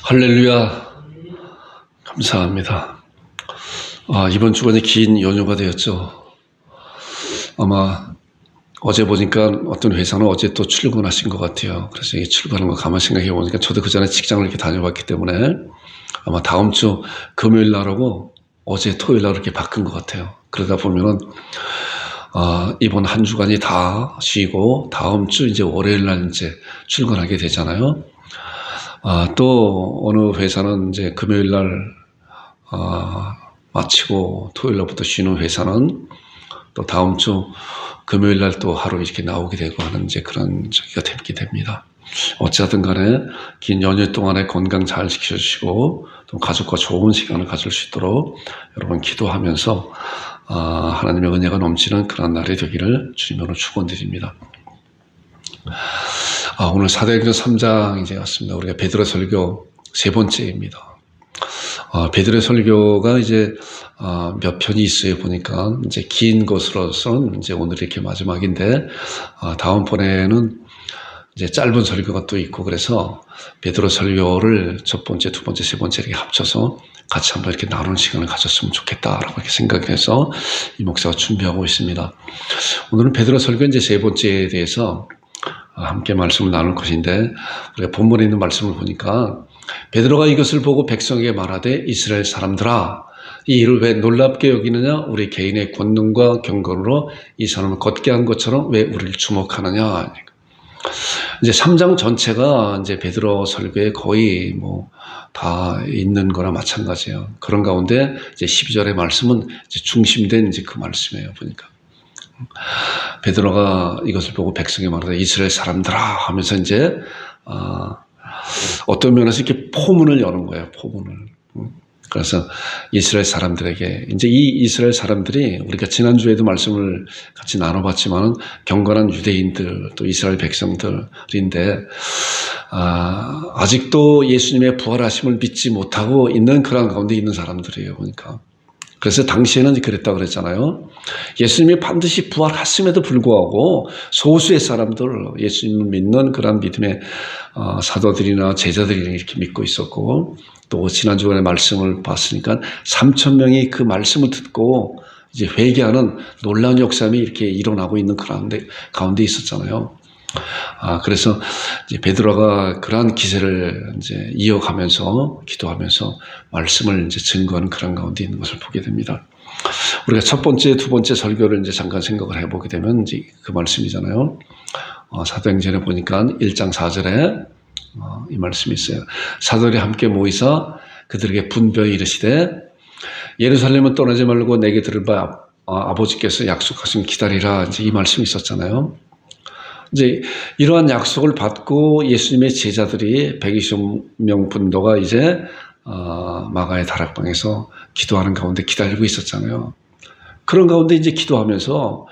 할렐루야. 감사합니다. 이번 주간이 긴 연휴가 되었죠. 아마 어제 보니까 어떤 회사는 어제 또 출근하신 것 같아요. 그래서 이 출근하는 거 가만 생각해 보니까 저도 그 전에 직장을 이렇게 다녀봤기 때문에 아마 다음 주 금요일 날하고 어제 토요일 날 이렇게 바꾼 것 같아요. 그러다 보면은 이번 한 주간이 다 쉬고 다음 주 이제 월요일 날 이제 출근하게 되잖아요. 또 어느 회사는 이제 금요일 날 마치고 토요일 날부터 쉬는 회사는 또 다음 주 금요일 날 또 하루 이렇게 나오게 되고 하는 이제 그런 저기가 되게 됩니다. 어찌하든 간에 긴 연휴 동안에 건강 잘 지켜주시고 또 가족과 좋은 시간을 가질 수 있도록 여러분 기도하면서 하나님의 은혜가 넘치는 그런 날이 되기를 주님으로 축원드립니다. 오늘 사도행전 3장 이제 왔습니다. 우리가 베드로 설교 세 번째입니다. 베드로 설교가 이제 몇 편이 있어요. 보니까 이제 긴 것으로서는 이제 오늘 이렇게 마지막인데 다음번에는 이제 짧은 설교가 또 있고 그래서 베드로 설교를 첫 번째, 두 번째, 세 번째 이렇게 합쳐서 같이 한번 이렇게 나누는 시간을 가졌으면 좋겠다라고 이렇게 생각해서 이 목사가 준비하고 있습니다. 오늘은 베드로 설교 이제 세 번째에 대해서 함께 말씀을 나눌 것인데 우리가 본문에 있는 말씀을 보니까 베드로가 이것을 보고 백성에게 말하되 이스라엘 사람들아 이 일을 왜 놀랍게 여기느냐 우리 개인의 권능과 경건으로 이 사람을 걷게 한 것처럼 왜 우리를 주목하느냐. 이제 3장 전체가 이제 베드로 설교에 거의 다 있는 거나 마찬가지예요. 그런 가운데 이제 12절의 말씀은 이제 중심된 이제 그 말씀이에요. 보니까 베드로가 이것을 보고 백성에 말하되 이스라엘 사람들아 하면서 이제 어떤 면에서 이렇게 포문을 여는 거예요. 포문을. 그래서 이스라엘 사람들에게 이제 이 이스라엘 사람들이 우리가 지난주에도 말씀을 같이 나눠봤지만은 경건한 유대인들 또 이스라엘 백성들인데 아직도 예수님의 부활하심을 믿지 못하고 있는 그런 가운데 있는 사람들이에요. 보니까. 그래서 당시에는 그랬다고 그랬잖아요. 예수님이 반드시 부활하심에도 불구하고 소수의 사람들, 예수님을 믿는 그런 믿음의 사도들이나 제자들이 이렇게 믿고 있었고, 또 지난주간에 말씀을 봤으니까 3,000명이 그 말씀을 듣고 이제 회개하는 놀라운 역사이 이렇게 일어나고 있는 가운데 있었잖아요. 그래서 이제 베드로가 그러한 기세를 이제 이어가면서 기도하면서 말씀을 이제 증거하는 그런 가운데 있는 것을 보게 됩니다. 우리가 첫 번째, 두 번째 설교를 이제 잠깐 생각을 해보게 되면 이제 그 말씀이잖아요. 사도행전에 보니까 1장 4절에 이 말씀이 있어요. 사도들이 함께 모이사 그들에게 분명히 이르시되 예루살렘은 떠나지 말고 내게 들을 바 아버지께서 약속하신 기다리라. 이제 이 말씀이 있었잖아요. 이제 이러한 약속을 받고 예수님의 제자들이 120명 분도가 이제 마가의 다락방에서 기도하는 가운데 기다리고 있었잖아요. 그런 가운데 이제 기도하면서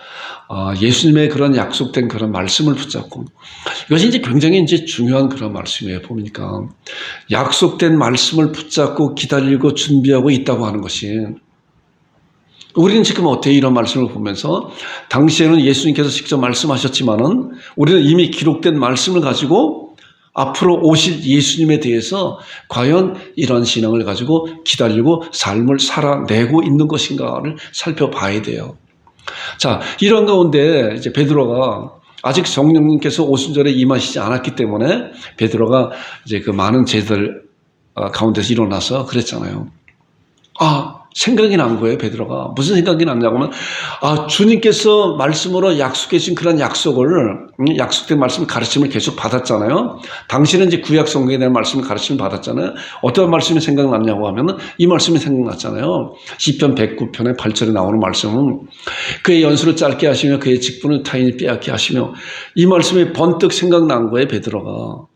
예수님의 그런 약속된 그런 말씀을 붙잡고 이것이 이제 굉장히 이제 중요한 그런 말씀이에요. 보니까 약속된 말씀을 붙잡고 기다리고 준비하고 있다고 하는 것이 우리는 지금 어때요? 이런 말씀을 보면서 당시에는 예수님께서 직접 말씀하셨지만은 우리는 이미 기록된 말씀을 가지고 앞으로 오실 예수님에 대해서 과연 이런 신앙을 가지고 기다리고 삶을 살아내고 있는 것인가를 살펴봐야 돼요. 자, 이런 가운데 이제 베드로가 아직 성령님께서 오순절에 임하시지 않았기 때문에 베드로가 이제 그 많은 제자들 가운데서 일어나서 그랬잖아요. 생각이 난 거예요, 베드로가. 무슨 생각이 났냐고는, 주님께서 말씀으로 약속해 주신 그런 약속된 말씀 가르침을 계속 받았잖아요. 당신은 이제 구약 성경에 대한 말씀을 가르침을 받았잖아요. 어떤 말씀이 생각났냐고 하면은 이 말씀이 생각났잖아요. 시편 109편의 8절에 나오는 말씀은 그의 연수를 짧게 하시며 그의 직분을 타인이 빼앗게 하시며 이 말씀이 번뜩 생각난 거예요, 베드로가.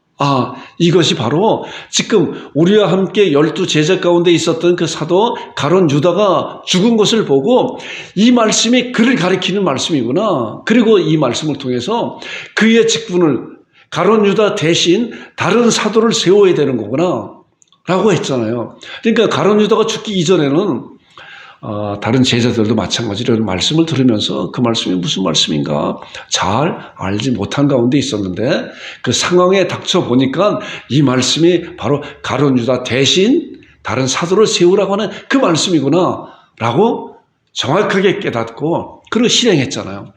이것이 바로 지금 우리와 함께 12 제자 가운데 있었던 그 사도 가룟 유다가 죽은 것을 보고 이 말씀이 그를 가리키는 말씀이구나. 그리고 이 말씀을 통해서 그의 직분을 가룟 유다 대신 다른 사도를 세워야 되는 거구나 라고 했잖아요. 그러니까 가룟 유다가 죽기 이전에는 다른 제자들도 마찬가지로 이런 말씀을 들으면서 그 말씀이 무슨 말씀인가 잘 알지 못한 가운데 있었는데 그 상황에 닥쳐 보니까 이 말씀이 바로 가룟 유다 대신 다른 사도를 세우라고 하는 그 말씀이구나 라고 정확하게 깨닫고 그걸 실행했잖아요.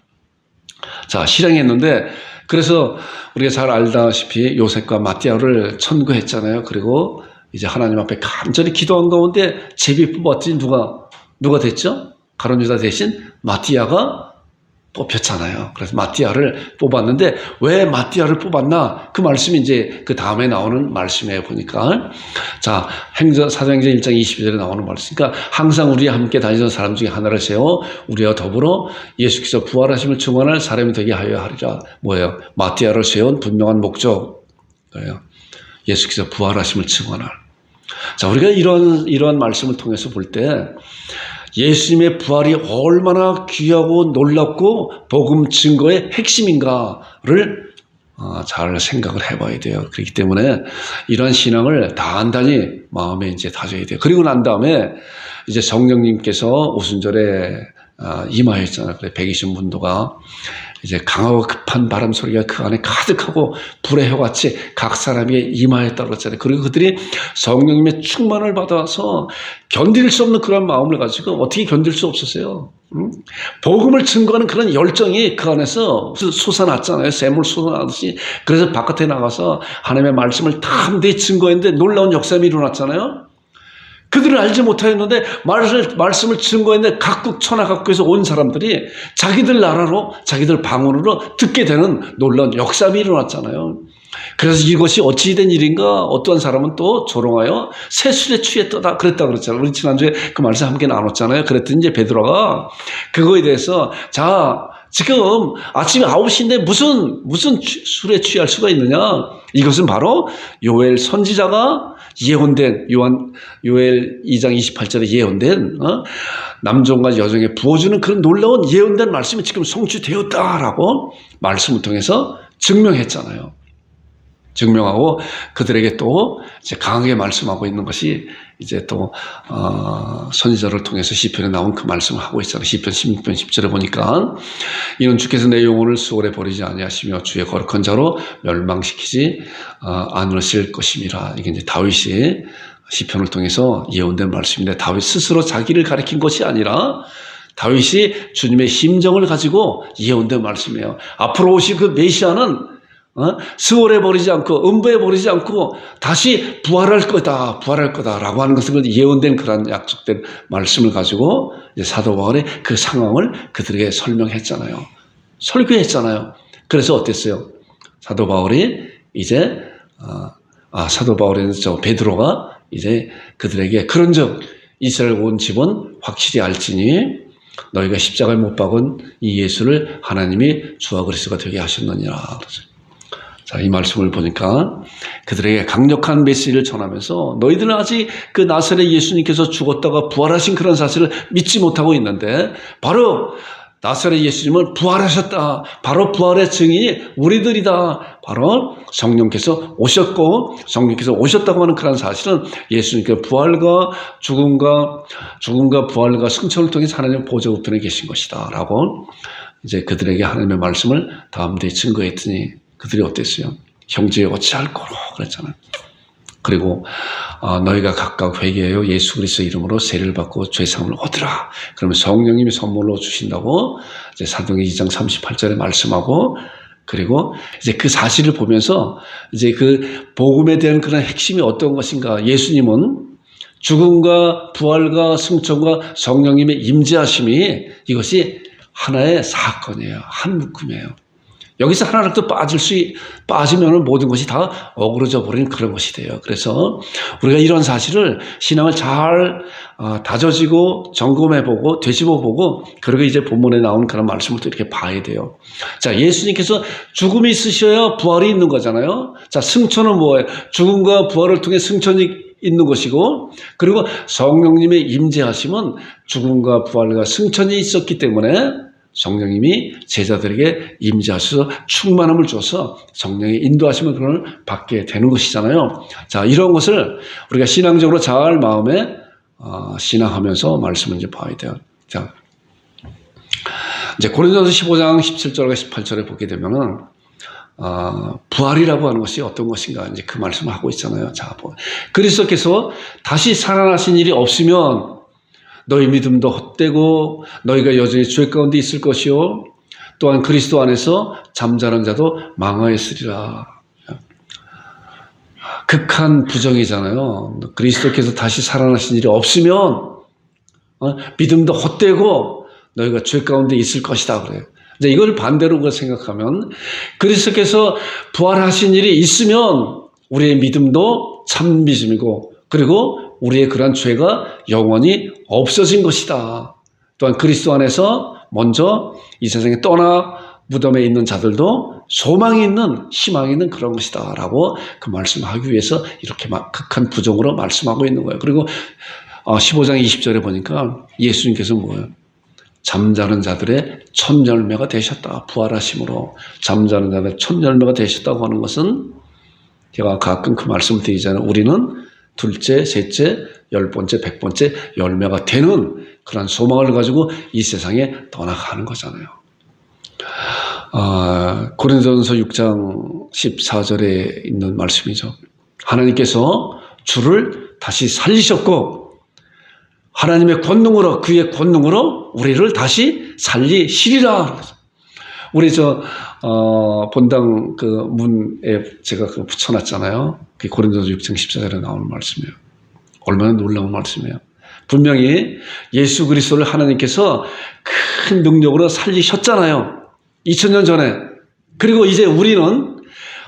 자, 실행했는데 그래서 우리가 잘 알다시피 요셉과 마띠아를 천거했잖아요. 그리고 이제 하나님 앞에 간절히 기도한 가운데 제비 뽑았더니 누가 됐죠? 가룟 유다 대신 마띠아가 뽑혔잖아요. 그래서 마띠아를 뽑았는데 왜 마띠아를 뽑았나? 그 말씀이 이제 그 다음에 나오는 말씀에 보니까 자, 사도행전 1장 22절에 나오는 말씀. 그러니까 항상 우리와 함께 다니던 사람 중에 하나를 세워 우리와 더불어 예수께서 부활하심을 증언할 사람이 되게 하여 하리라. 뭐예요? 마띠아를 세운 분명한 목적이에요. 예수께서 부활하심을 증언할. 자, 우리가 이런 말씀을 통해서 볼 때 예수님의 부활이 얼마나 귀하고 놀랍고 복음 증거의 핵심인가를 잘 생각을 해봐야 돼요. 그렇기 때문에 이러한 신앙을 단단히 마음에 이제 다져야 돼요. 그리고 난 다음에 이제 성령님께서 오순절에 임하였잖아요. 그래 120문도가 이제 강하고 급한 바람 소리가 그 안에 가득하고 불의 혀같이 각 사람에게 임하였다고 그랬잖아요. 그리고 그들이 성령님의 충만을 받아서 견딜 수 없는 그런 마음을 가지고 어떻게 견딜 수 없었어요. 복음을 증거하는 그런 열정이 그 안에서 솟아났잖아요. 샘물 솟아나듯이. 그래서 바깥에 나가서 하나님의 말씀을 담대히 증거했는데 놀라운 역사가 일어났잖아요. 그들은 알지 못하였는데 말씀을 증거했는데 각국 천하각국에서 온 사람들이 자기들 나라로 자기들 방언으로 듣게 되는 놀라운 역사가 일어났잖아요. 그래서 이것이 어찌 된 일인가 어떠한 사람은 또 조롱하여 새술에 취했다 그랬다 그랬잖아요. 우리 지난주에 그 말씀 함께 나눴잖아요. 그랬더니 이제 베드로가 그거에 대해서 자 지금 아침 9시인데 무슨 술에 취할 수가 있느냐. 이것은 바로 요엘 선지자가 예언된 요엘 2장 28절에 예언된 남종과 여종에 부어주는 그런 놀라운 예언된 말씀이 지금 성취되었다라고 말씀을 통해서 증명했잖아요. 증명하고 그들에게 또 이제 강하게 말씀하고 있는 것이 이제 또 선지자를 통해서 시편에 나온 그 말씀을 하고 있잖아요. 시편 16편 10절에 보니까 이는 주께서 내 영혼을 수월에 버리지 아니하시며 주의 거룩한 자로 멸망시키지 않으실 것임이라. 이게 이제 다윗이 시편을 통해서 예언된 말씀인데 다윗 스스로 자기를 가리킨 것이 아니라 다윗이 주님의 심정을 가지고 예언된 말씀이에요. 앞으로 오실 그 메시아는 수월해 버리지 않고 음부해 버리지 않고 다시 부활할 거다라고 하는 것을 예언된 그런 약속된 말씀을 가지고 이제 사도 바울이 그 상황을 그들에게 설명했잖아요. 설교했잖아요. 그래서 어땠어요? 사도 바울이 이제 사도 바울에는 베드로가 이제 그들에게 그런즉 이스라엘 온 집은 확실히 알지니 너희가 십자가에 못 박은 이 예수를 하나님이 주와 그리스도가 되게 하셨느니라. 그러죠. 자, 이 말씀을 보니까 그들에게 강력한 메시지를 전하면서 너희들은 아직 그 나사렛 예수님께서 죽었다가 부활하신 그런 사실을 믿지 못하고 있는데 바로 나사렛 예수님은 부활하셨다. 바로 부활의 증인이 우리들이다. 바로 성령께서 오셨고 성령께서 오셨다고 하는 그런 사실은 예수님께서 부활과 죽음과 부활과 승천을 통해 하나님 보좌 우편에 계신 것이다. 라고 이제 그들에게 하나님의 말씀을 담대히 증거했더니 그들이 어땠어요? 형제 어찌할 거로 그랬잖아요. 그리고 너희가 각각 회개하여 예수 그리스도 이름으로 세례를 받고 죄사함을 얻으라. 그러면 성령님이 선물로 주신다고 이제 사도행전 2장 38절에 말씀하고 그리고 이제 그 사실을 보면서 이제 그 복음에 대한 그런 핵심이 어떤 것인가? 예수님은 죽음과 부활과 승천과 성령님의 임재하심이 이것이 하나의 사건이에요. 한 묶음이에요. 여기서 하나라도 빠지면 모든 것이 다 어그러져 버리는 그런 것이 돼요. 그래서 우리가 이런 사실을 신앙을 잘 다져지고 점검해보고 되짚어보고 그리고 이제 본문에 나온 그런 말씀을 또 이렇게 봐야 돼요. 자, 예수님께서 죽음이 있으셔야 부활이 있는 거잖아요. 자, 승천은 뭐예요? 죽음과 부활을 통해 승천이 있는 것이고 그리고 성령님의 임재하심은 죽음과 부활과 승천이 있었기 때문에 성령님이 제자들에게 임재하셔서 충만함을 줘서 성령의 인도하심을 그걸 받게 되는 것이잖아요. 자, 이런 것을 우리가 신앙적으로 잘 마음에 신앙하면서 말씀을 이제 봐야 돼요. 자, 이제 고린도서 15장 17절과 18절에 보게 되면은 부활이라고 하는 것이 어떤 것인가 이제 그 말씀을 하고 있잖아요. 자, 그리스도께서 다시 살아나신 일이 없으면 너희 믿음도 헛되고 너희가 여전히 죄 가운데 있을 것이요 또한 그리스도 안에서 잠자는 자도 망하였으리라. 극한 부정이잖아요. 그리스도께서 다시 살아나신 일이 없으면 믿음도 헛되고 너희가 죄 가운데 있을 것이다 그래요. 이제 이걸 반대로 생각하면 그리스도께서 부활하신 일이 있으면 우리의 믿음도 참 믿음이고 그리고 우리의 그러한 죄가 영원히 없어진 것이다. 또한 그리스도 안에서 먼저 이 세상에 떠나 무덤에 있는 자들도 소망이 있는 희망이 있는 그런 것이다 라고 그 말씀하기 위해서 이렇게 극한 부정으로 말씀하고 있는 거예요. 그리고 15장 20절에 보니까 예수님께서 뭐예요? 잠자는 자들의 첫 열매가 되셨다. 부활하심으로 잠자는 자들의 첫 열매가 되셨다고 하는 것은 제가 가끔 그 말씀을 드리잖아요. 우리는 둘째, 셋째, 10번째, 100번째 열매가 되는 그런 소망을 가지고 이 세상에 떠나가는 거잖아요. 고린도전서 6장 14절에 있는 말씀이죠. 하나님께서 주를 다시 살리셨고 하나님의 권능으로 그의 권능으로 우리를 다시 살리시리라. 우리 본당 그 문에 제가 그거 붙여놨잖아요. 그게 고린도서 6장 14절에 나오는 말씀이에요. 얼마나 놀라운 말씀이에요. 분명히 예수 그리스도를 하나님께서 큰 능력으로 살리셨잖아요. 2000년 전에. 그리고 이제 우리는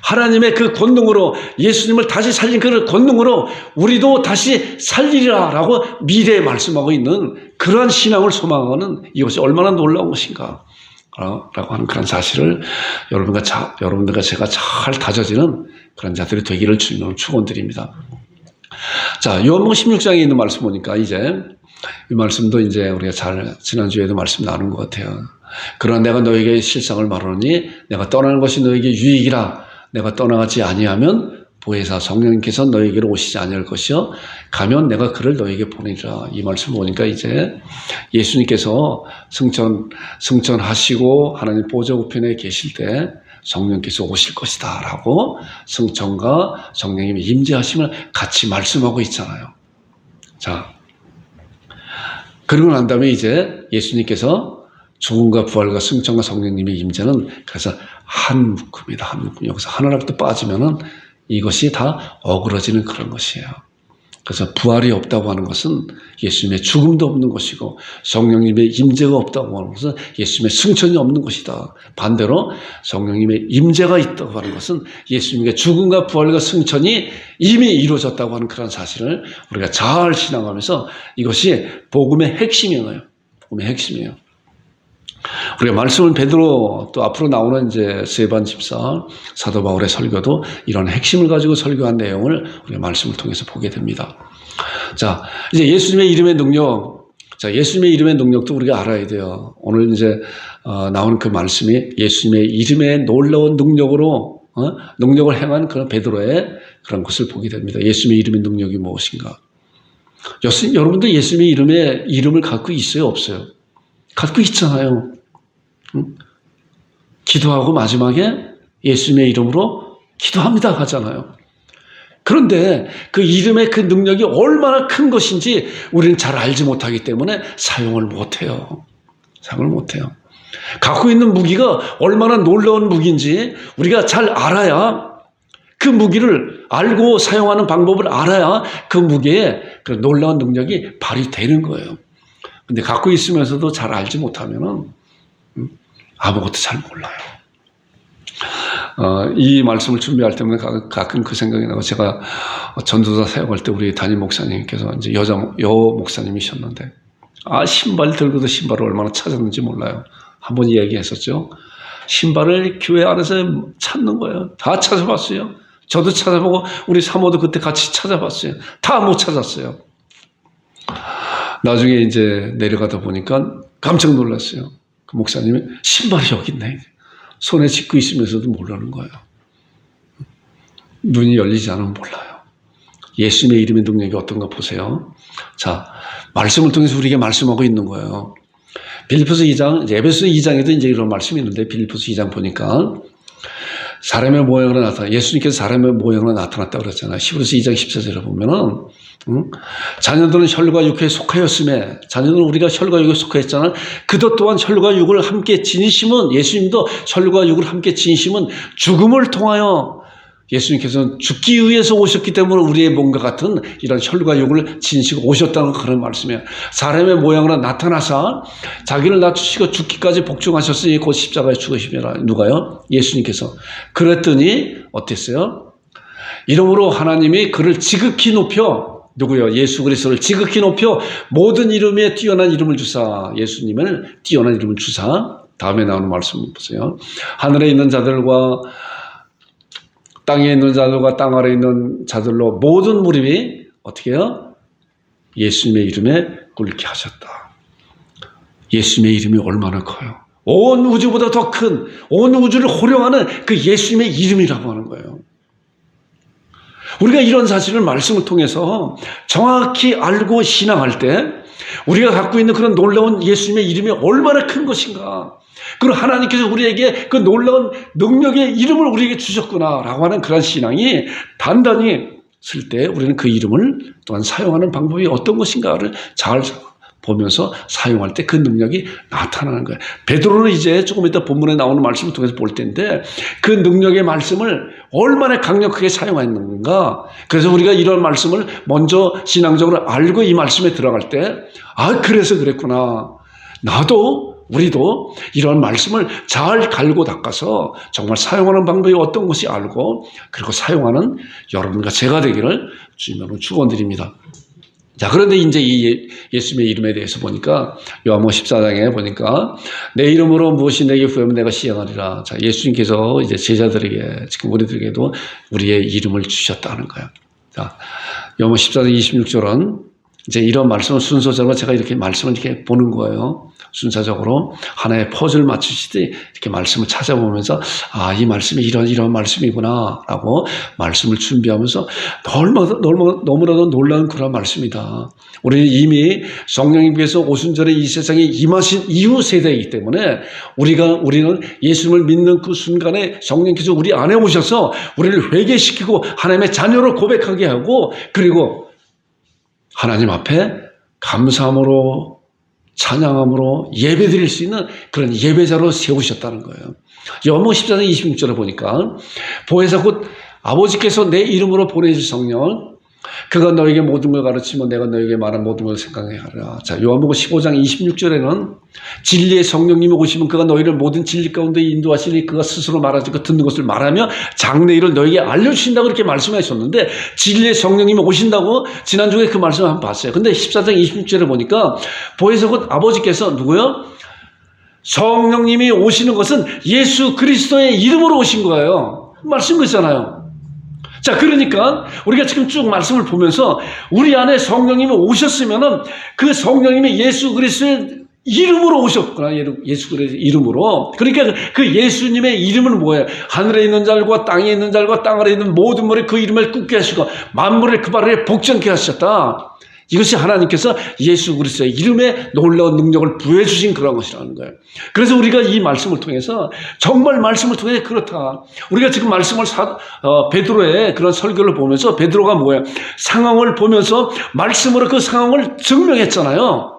하나님의 그 권능으로 예수님을 다시 살린 그 권능으로 우리도 다시 살리리라 라고 미래에 말씀하고 있는 그러한 신앙을 소망하는 이것이 얼마나 놀라운 것인가 라고 하는 그런 사실을 여러분들과 제가 잘 다져지는 그런 자들이 되기를 주님으로 축원드립니다. 자, 요한복음 16장에 있는 말씀 보니까 이제 이 말씀도 이제 우리가 잘 지난주에도 말씀 나눈 것 같아요. 그러나 내가 너에게 실상을 말하노니 내가 떠나는 것이 너에게 유익이라. 내가 떠나가지 아니하면 보혜사 성령님께서 너에게로 오시지 아니할 것이요 가면 내가 그를 너에게 보내리라. 이 말씀 보니까 이제 예수님께서 승천하시고 하나님 보좌 우편에 계실 때 성령께서 오실 것이다 라고 승천과 성령님의 임재하심을 같이 말씀하고 있잖아요. 자, 그러고 난 다음에 이제 예수님께서 죽음과 부활과 승천과 성령님의 임재는 그래서 한 묶음이다. 한 묶음. 여기서 하나라도 빠지면은 이것이 다 어그러지는 그런 것이에요. 그래서 부활이 없다고 하는 것은 예수님의 죽음도 없는 것이고 성령님의 임재가 없다고 하는 것은 예수님의 승천이 없는 것이다. 반대로 성령님의 임재가 있다고 하는 것은 예수님의 죽음과 부활과 승천이 이미 이루어졌다고 하는 그런 사실을 우리가 잘 신앙하면서 이것이 복음의 핵심이에요. 복음의 핵심이에요. 우리가 말씀을 베드로 또 앞으로 나오는 이제 스데반 집사 사도 바울의 설교도 이런 핵심을 가지고 설교한 내용을 우리가 말씀을 통해서 보게 됩니다. 자, 이제 예수님의 이름의 능력. 자, 예수님의 이름의 능력도 우리가 알아야 돼요. 오늘 이제 나오는 그 말씀이 예수님의 이름의 놀라운 능력으로 능력을 행한 그런 베드로의 그런 것을 보게 됩니다. 예수님의 이름의 능력이 무엇인가? 여러분도 예수님의 이름을 갖고 있어요, 없어요? 갖고 있잖아요. 기도하고 마지막에 예수님의 이름으로 기도합니다 하잖아요. 그런데 그 이름의 그 능력이 얼마나 큰 것인지 우리는 잘 알지 못하기 때문에 사용을 못해요. 사용을 못해요. 갖고 있는 무기가 얼마나 놀라운 무기인지 우리가 잘 알아야 그 무기를 알고 사용하는 방법을 알아야 그 무기에 그 놀라운 능력이 발휘되는 거예요. 근데 갖고 있으면서도 잘 알지 못하면은 아무것도 잘 몰라요. 이 말씀을 준비할 때마다 가끔 그 생각이 나고 제가 전도사 사역할 때 우리 담임 목사님께서 이제 여자 목사님이셨는데 신발 들고도 신발을 얼마나 찾았는지 몰라요. 한번 이야기했었죠. 신발을 교회 안에서 찾는 거예요. 다 찾아봤어요. 저도 찾아보고 우리 사모도 그때 같이 찾아봤어요. 다 못 찾았어요. 나중에 이제 내려가다 보니까 깜짝 놀랐어요. 그 목사님이 신발이 여기 있네. 손에 짚고 있으면서도 모르는 거예요. 눈이 열리지 않으면 몰라요. 예수님의 이름의 능력이 어떤가 보세요. 자, 말씀을 통해서 우리에게 말씀하고 있는 거예요. 빌립보서 2장, 에베소 2장에도 이제 이런 말씀이 있는데 빌립보서 2장 보니까 사람의 모양으로 예수님께서 사람의 모양으로 나타났다고 그랬잖아요. 히브리서 2장 14절에 보면은, 자녀들은 혈과 육에 속하였음에, 자녀들은 우리가 혈과 육에 속하였잖아요. 그도 또한 혈과 육을 함께 지니심은, 예수님도 혈과 육을 함께 지니심은 죽음을 통하여 예수님께서는 죽기 위해서 오셨기 때문에 우리의 몸과 같은 이런 혈과 육을 지니시고 오셨다는 그런 말씀이에요. 사람의 모양으로 나타나서 자기를 낮추시고 죽기까지 복종하셨으니 곧 십자가에 죽으시며 누가요? 예수님께서. 그랬더니 어땠어요? 이러므로 하나님이 그를 지극히 높여 누구요? 예수 그리스도를 지극히 높여 모든 이름에 뛰어난 이름을 주사 예수님을 뛰어난 이름을 주사 다음에 나오는 말씀 보세요. 하늘에 있는 자들과 땅에 있는 자들과 땅 아래에 있는 자들로 모든 무릎이 어떻게 해요? 예수님의 이름에 꿇게 하셨다. 예수님의 이름이 얼마나 커요. 온 우주보다 더 큰, 온 우주를 호령하는 그 예수님의 이름이라고 하는 거예요. 우리가 이런 사실을 말씀을 통해서 정확히 알고 신앙할 때 우리가 갖고 있는 그런 놀라운 예수님의 이름이 얼마나 큰 것인가. 그리고 하나님께서 우리에게 그 놀라운 능력의 이름을 우리에게 주셨구나라고 하는 그런 신앙이 단단히 쓸 때 우리는 그 이름을 또한 사용하는 방법이 어떤 것인가를 잘 보면서 사용할 때 그 능력이 나타나는 거예요. 베드로는 이제 조금 이따 본문에 나오는 말씀을 통해서 볼 텐데 그 능력의 말씀을 얼마나 강력하게 사용했는가. 그래서 우리가 이런 말씀을 먼저 신앙적으로 알고 이 말씀에 들어갈 때 그래서 그랬구나. 우리도 이런 말씀을 잘 갈고 닦아서 정말 사용하는 방법이 어떤 것이 알고 그리고 사용하는 여러분과 제가 되기를 주님으로 축원드립니다. 자, 그런데 이제 이 예수님의 이름에 대해서 보니까 요한복음 14장에 보니까 내 이름으로 무엇이 내게 구하면 내가 시행하리라. 자, 예수님께서 이제 제자들에게 지금 우리들에게도 우리의 이름을 주셨다는 거예요. 자, 요한복음 14장 26절은 이제 이런 말씀을 순서적으로 제가 이렇게 말씀을 이렇게 보는 거예요. 순서적으로 하나의 퍼즐 맞추시듯이 이렇게 말씀을 찾아보면서 이 말씀이 이런 말씀이구나 라고 말씀을 준비하면서 너무나도 놀라운 그런 말씀이다. 우리는 이미 성령님께서 오순절에 이 세상에 임하신 이후 세대이기 때문에 우리는 예수님을 믿는 그 순간에 성령께서 우리 안에 오셔서 우리를 회개시키고 하나님의 자녀로 고백하게 하고 그리고 하나님 앞에 감사함으로 찬양함으로 예배드릴 수 있는 그런 예배자로 세우셨다는 거예요. 요한복음 14장 26절에 보니까 보혜사 곧 아버지께서 내 이름으로 보내주신 성령 그가 너에게 모든 걸 가르치면 내가 너에게 말한 모든 걸 생각하게 하라. 자, 요한복음 15장 26절에는 진리의 성령님이 오시면 그가 너희를 모든 진리 가운데 인도하시니 그가 스스로 말하지 그 듣는 것을 말하며 장래일을 너에게 알려주신다고 이렇게 말씀하셨는데 진리의 성령님이 오신다고 지난주에 그 말씀을 한번 봤어요. 근데 14장 26절에 보니까 보혜사 곧 아버지께서 누구요? 성령님이 오시는 것은 예수 그리스도의 이름으로 오신 거예요. 말씀 그렇잖아요. 자, 그러니까 우리가 지금 쭉 말씀을 보면서 우리 안에 성령님이 오셨으면은 그 성령님이 예수 그리스도의 이름으로 오셨구나. 예수 그리스도의 이름으로. 그러니까 그 예수님의 이름은 뭐예요? 하늘에 있는 자들과 땅에 있는 자들과 땅 아래에 있는 모든 물에 그 이름을 굳게 하시고 만물의 그 발을 복전케 하셨다. 이것이 하나님께서 예수 그리스도의 이름에 놀라운 능력을 부여해 주신 그런 것이라는 거예요. 그래서 우리가 이 말씀을 통해서 정말 말씀을 통해 그렇다. 우리가 지금 말씀을 베드로의 그런 설교를 보면서 베드로가 뭐예요? 상황을 보면서 말씀으로 그 상황을 증명했잖아요.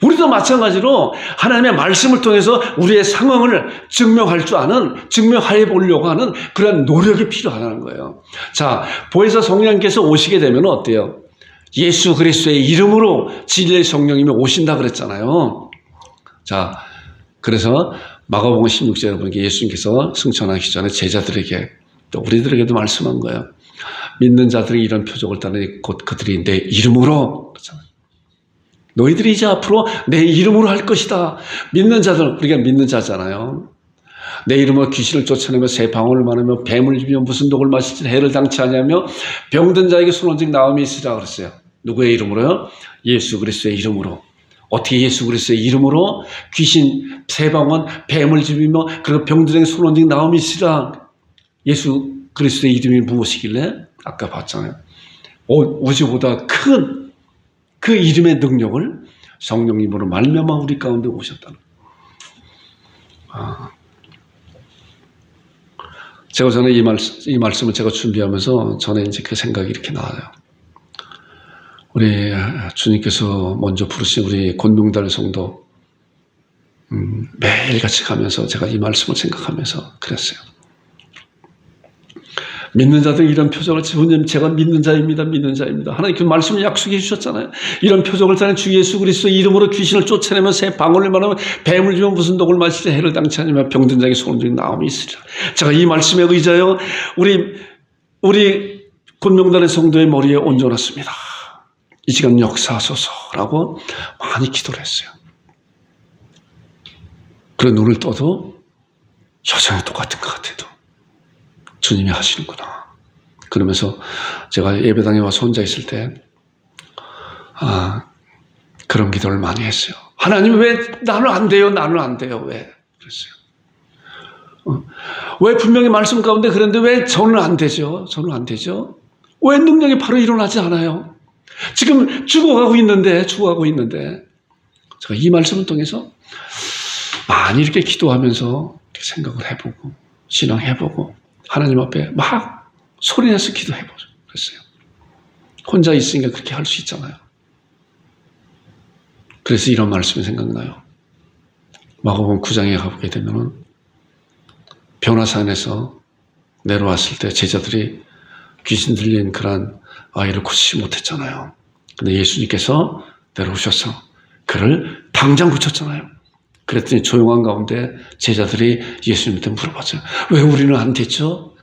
우리도 마찬가지로 하나님의 말씀을 통해서 우리의 상황을 증명해 보려고 하는 그런 노력이 필요하다는 거예요. 자, 보혜사 성령님께서 오시게 되면 어때요? 예수 그리스도의 이름으로 진리의 성령님이 오신다 그랬잖아요. 자, 그래서 마가복음 16절에 보니까 예수님께서 승천하기 전에 제자들에게 또 우리들에게도 말씀한 거예요. 믿는 자들이 이런 표적을 따르니 곧 그들이 내 이름으로 그렇잖아요. 너희들이 이제 앞으로 내 이름으로 할 것이다. 믿는 자들, 우리가 믿는 자잖아요. 내 이름으로 귀신을 쫓아내며 새 방울을 마르며 뱀을 집으며 무슨 독을 마실지 해를 당치 아니하며 병든 자에게 손오직 나음이 있으라 그랬어요. 누구의 이름으로요? 예수 그리스도의 이름으로. 어떻게 예수 그리스도의 이름으로 귀신, 새 방울, 뱀을 집으며 그리고 병든 자에게 손오직 나음이 있으라. 예수 그리스도의 이름이 무엇이길래? 아까 봤잖아요. 오지보다 큰 그 이름의 능력을 성령님으로 말미암아 우리 가운데 오셨다는. 제가 전에 이 말씀을 제가 준비하면서 전에 이제 그 생각이 이렇게 나와요. 우리 주님께서 먼저 부르신 우리 권명달 성도 매일같이 가면서 제가 이 말씀을 생각하면서 그랬어요. 믿는 자들 이런 표적을 주님 제가 믿는 자입니다. 믿는 자입니다. 하나님 그 말씀을 약속해 주셨잖아요. 이런 표적을 따는 주 예수 그리스도 이름으로 귀신을 쫓아내면 새 방울을 말하면 뱀을 주면 무슨 독을 마시지 해를 당치 않으며 병든 자에게 소름 돋는 나음이 있으리라. 제가 이 말씀에 의지하여 우리 권명단의 성도의 머리에 얹어놨습니다. 이 시간 역사하소서라고 많이 기도를 했어요. 그래 눈을 떠도 여전히 똑같은 것 같아도 주님이 하시는구나. 그러면서 제가 예배당에 와서 혼자 있을 때 그런 기도를 많이 했어요. 하나님 왜 나는 안 돼요? 나는 안 돼요. 왜? 그랬어요. 왜 분명히 말씀 가운데 그런데 왜 저는 안 되죠? 저는 안 되죠? 왜 능력이 바로 일어나지 않아요? 지금 죽어가고 있는데 제가 이 말씀을 통해서 많이 이렇게 기도하면서 이렇게 생각을 해보고 신앙해보고 하나님 앞에 막 소리내서 기도해보죠. 그랬어요. 혼자 있으니까 그렇게 할 수 있잖아요. 그래서 이런 말씀이 생각나요. 마가복음 9장에 가보게 되면은 변화산에서 내려왔을 때 제자들이 귀신 들린 그런 아이를 고치지 못했잖아요. 근데 예수님께서 내려오셔서 그를 당장 고쳤잖아요. 그랬더니 조용한 가운데 제자들이 예수님한테 물어봤어요. 왜 우리는 안 됐죠?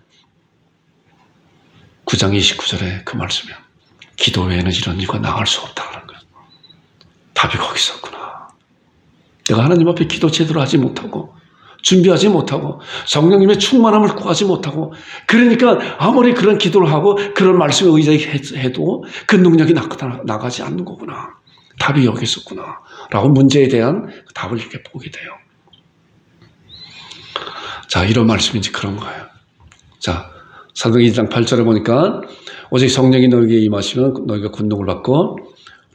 9장 29절에 그 말씀이요. 기도 외에는 이런 일과 나갈 수 없다는 거예요. 답이 거기 있었구나. 내가 하나님 앞에 기도 제대로 하지 못하고 준비하지 못하고 성령님의 충만함을 구하지 못하고 그러니까 아무리 그런 기도를 하고 그런 말씀에 의지해도 그 능력이 나가지 않는 거구나. 답이 여기 있었구나. 라고 문제에 대한 답을 이렇게 보게 돼요. 자, 이런 말씀인지 그런 거예요. 자, 사도행전 2장 8절에 보니까 오직 성령이 너에게 임하시면 너희가 권능을 받고